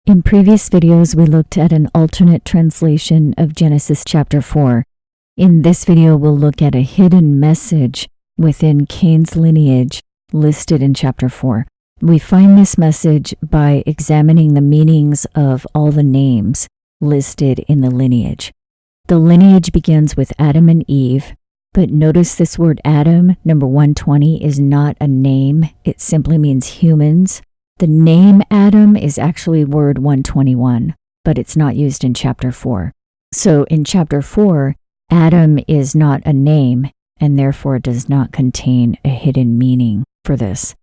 In previous videos, we looked at an alternate translation of Genesis chapter 4. In this video, we'll look at a hidden message within Cain's lineage listed in chapter 4. We find this message by examining the meanings of all the names listed in the lineage. The lineage begins with Adam and Eve, but notice this word Adam, number 120, is not a name. It simply means humans. The name Adam is actually word 121, but it's not used in chapter 4. So in chapter 4, Adam is not a name and therefore does not contain a hidden meaning for this.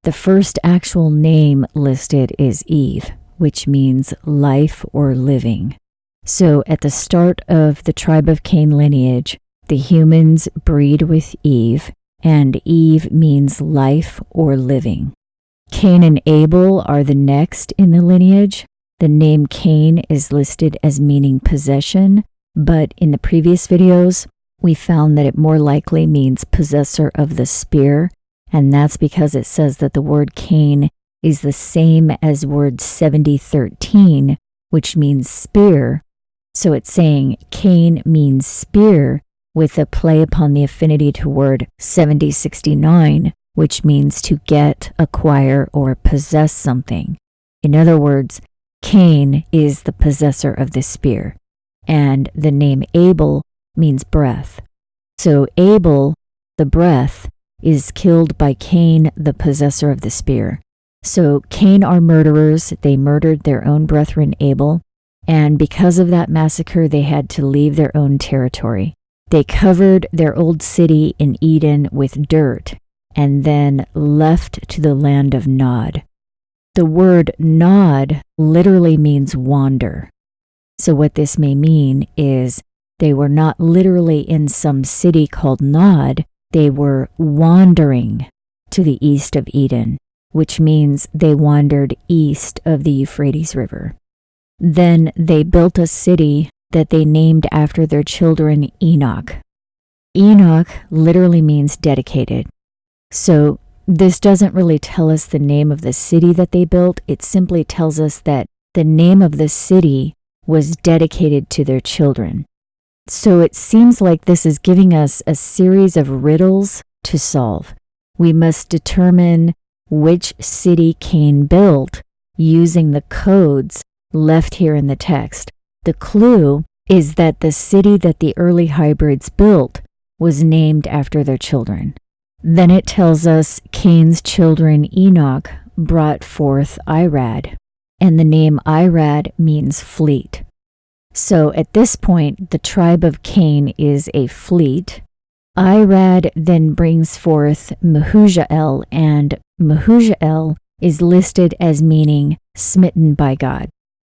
The first actual name listed is Eve, which means life or living. So at the start of the tribe of Cain lineage, the humans breed with Eve, and Eve means life or living. Cain and Abel are the next in the lineage. The name Cain is listed as meaning possession, but in the previous videos, we found that it more likely means possessor of the spear, and that's because it says that the word Cain is the same as word 7013, which means spear. So it's saying Cain means spear with a play upon the affinity to word 7069, which means to get, acquire, or possess something. In other words, Cain is the possessor of the spear, and the name Abel means breath. So Abel, the breath, is killed by Cain, the possessor of the spear. So Cain are murderers. They murdered their own brethren Abel, and because of that massacre, they had to leave their own territory. They covered their old city in Eden with dirt, and then left to the land of Nod. The word Nod literally means wander. So what this may mean is they were not literally in some city called Nod, they were wandering to the east of Eden, which means they wandered east of the Euphrates River. Then they built a city that they named after their children Enoch. Enoch literally means dedicated. So this doesn't really tell us the name of the city that they built. It simply tells us that the name of the city was dedicated to their children. So it seems like this is giving us a series of riddles to solve. We must determine which city Cain built using the codes left here in the text. The clue is that the city that the early hybrids built was named after their children. Then it tells us Cain's children Enoch brought forth Irad, and the name Irad means fleet. So at this point, the tribe of Cain is a fleet. Irad then brings forth Mehujael, and Mehujael is listed as meaning smitten by God.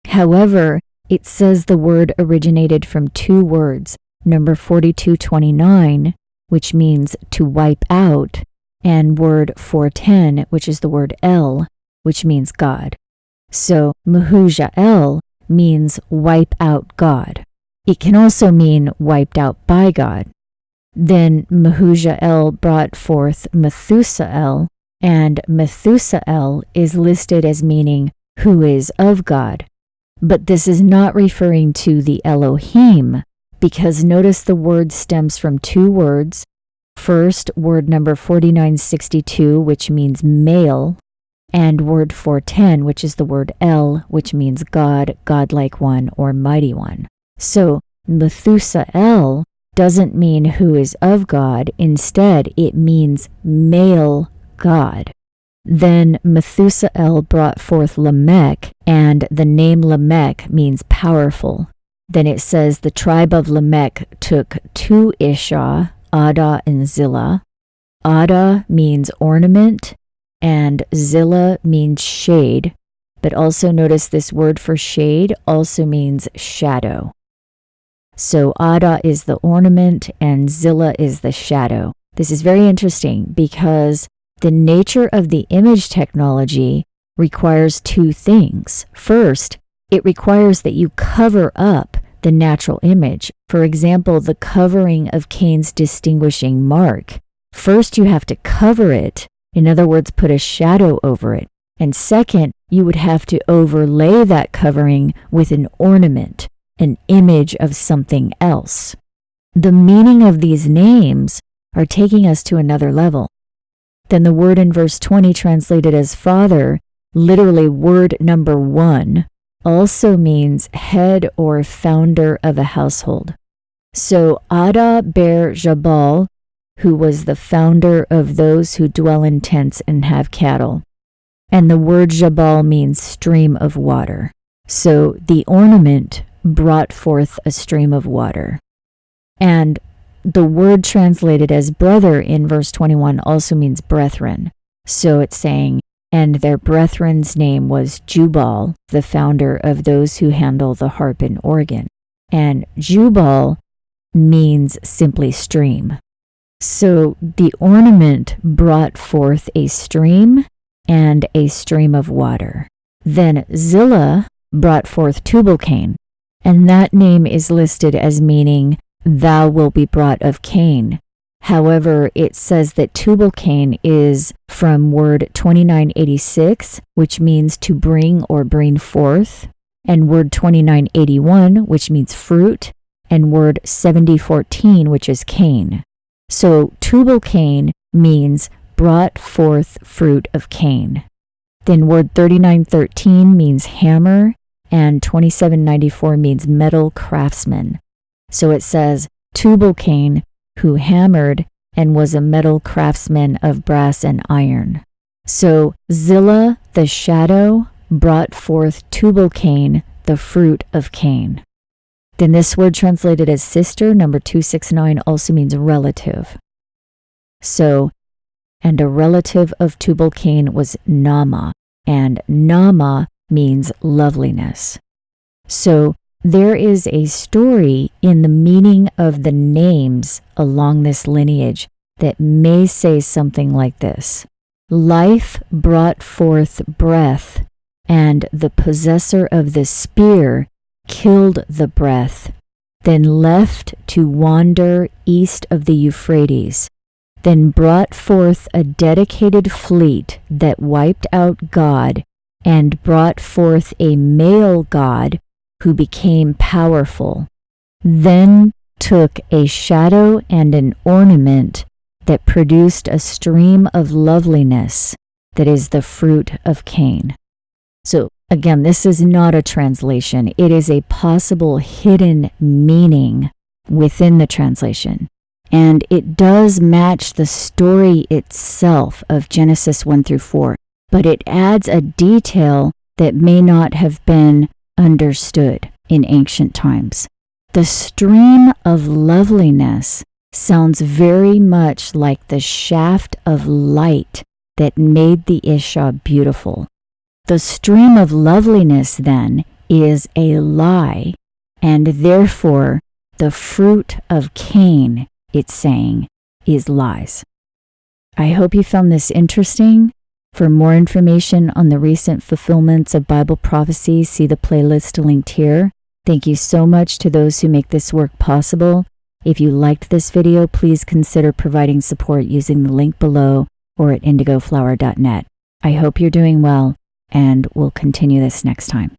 However, it says the word originated from two words, number 4229, which means to wipe out, and word 410, which is the word El, which means God. So Mehujael means wipe out God. It can also mean wiped out by God. Then Mehujael brought forth Methusael, and Methusael is listed as meaning who is of God. But this is not referring to the Elohim, because notice the word stems from two words. First, word number 4962, which means male, and word 410, which is the word El, which means God, godlike one, or mighty one. So Methusael doesn't mean who is of God. Instead, it means male God. Then Methusael brought forth Lamech, and the name Lamech means powerful. Then it says the tribe of Lamech took two Isha, Adah and Zillah. Adah means ornament, and Zillah means shade. But also notice this word for shade also means shadow. So Adah is the ornament, and Zillah is the shadow. This is very interesting because the nature of the image technology requires two things. First, it requires that you cover up the natural image. For example, the covering of Cain's distinguishing mark. First, you have to cover it. In other words, put a shadow over it. And second, you would have to overlay that covering with an ornament, an image of something else. The meaning of these names are taking us to another level. Then the word in verse 20 translated as father, literally word number 1, also means head or founder of a household. So Ada ber Jabal, who was the founder of those who dwell in tents and have cattle. And the word Jabal means stream of water. So the ornament brought forth a stream of water. And the word translated as brother in verse 21 also means brethren. So it's saying, and their brethren's name was Jubal, the founder of those who handle the harp and organ. And Jubal means simply stream. So the ornament brought forth a stream and a stream of water. Then Zillah brought forth Tubal-Cain, and that name is listed as meaning thou will be brought of Cain. However, it says that Tubal-Cain is from word 2986, which means to bring or bring forth, and word 2981, which means fruit, and word 7014, which is Cain. So Tubal-Cain means brought forth fruit of Cain. Then word 3913 means hammer, and 2794 means metal craftsman. So it says Tubal-Cain, who hammered and was a metal craftsman of brass and iron. So Zillah, the shadow, brought forth Tubal-Cain, the fruit of Cain. Then this word translated as sister, number 269, also means relative. So, and a relative of Tubal-Cain was Naamah, and Naamah means loveliness. So there is a story in the meaning of the names along this lineage that may say something like this. Life brought forth breath, and the possessor of the spear killed the breath, then left to wander east of the Euphrates, then brought forth a dedicated fleet that wiped out God, and brought forth a male god who became powerful, then took a shadow and an ornament that produced a stream of loveliness that is the fruit of Cain. So again, this is not a translation. It is a possible hidden meaning within the translation. And it does match the story itself of Genesis 1 through 4, but it adds a detail that may not have been understood in ancient times. The stream of loveliness sounds very much like the shaft of light that made the Isha beautiful. The stream of loveliness, then, is a lie, and therefore the fruit of Cain, it's saying, is lies. I hope you found this interesting. For more information on the recent fulfillments of Bible prophecy, see the playlist linked here. Thank you so much to those who make this work possible. If you liked this video, please consider providing support using the link below or at indigoflower.net. I hope you're doing well, and we'll continue this next time.